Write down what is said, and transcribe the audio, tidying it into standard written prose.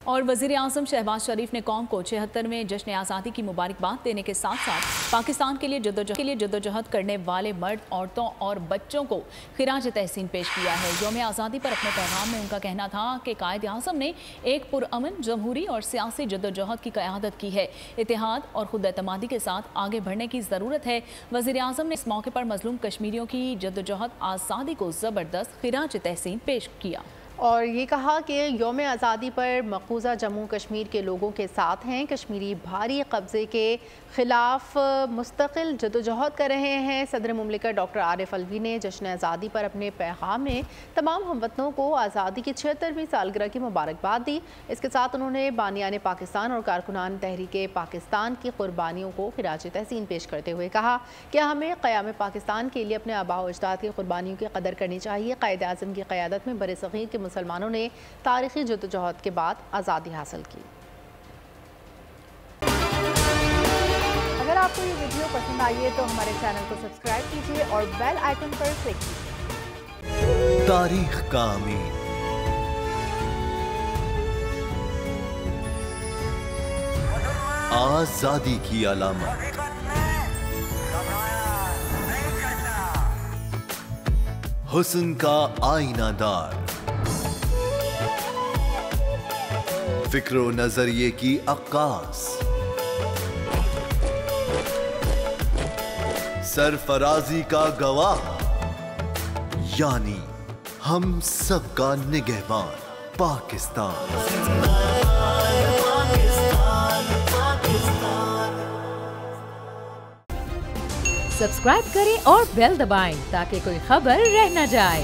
और वज़ीर-ए-आज़म शहबाज शरीफ ने कौम को 76वें जश्न आज़ादी की मुबारकबाद देने के साथ साथ पाकिस्तान के लिए जद्दोजहद करने वाले मर्द, औरतों और बच्चों को खिराज तहसीन पेश किया है। यौम आज़ादी पर अपने पैगाम में उनका कहना था कि कायद-ए-आज़म ने एक पुरअमन, जमहूरी और सियासी जद्दोजहद की क़यादत की है। इत्तेहाद और खुद-एतमादी के साथ आगे बढ़ने की ज़रूरत है। वज़ीर-ए-आज़म ने इस मौके पर मज़लूम कश्मीरियों की जद्दोजहद आज़ादी को ज़बरदस्त खिराज तहसीन पेश किया और ये कहा कि यौम आज़ादी पर मकबूजा जम्मू कश्मीर के लोगों के साथ हैं। कश्मीरी भारी कब्ज़े के ख़िलाफ़ मुस्तकिल जदोजहद कर रहे हैं। सदर मुमलिकत डॉक्टर आरिफ अलवी ने जश्न आज़ादी पर अपने पैगाम में तमाम हमवतनों को आज़ादी की 76वीं सालगिरह की मुबारकबाद दी। इसके साथ उन्होंने बानियान पाकिस्तान और कारकुनान तहरीक पाकिस्तान की कुर्बानियों को खिराज तहसीन पेश करते हुए कहा कि हमें क़याम पाकिस्तान के लिए अपने आबा व अजदाद की कुर्बानियों की कदर करनी चाहिए। कायद-ए-आज़म की क़यादत में बरसग़ीर के मुसलमानों ने तारीख़ी जद्दोजहद के बाद आज़ादी हासिल की। अगर आपको ये वीडियो पसंद आई है तो हमारे चैनल को सब्सक्राइब कीजिए और बेल आइकन पर क्लिक कीजिए। तारीख का अमीन, आज़ादी की अलामत, हुस्न का आईनादार, फिक्र व नजरिए की अक्कास, सरफराजी का गवाह, यानी हम सबका निगहबान पाकिस्तान। सब्सक्राइब करें और बेल दबाएं ताकि कोई खबर रह न जाए।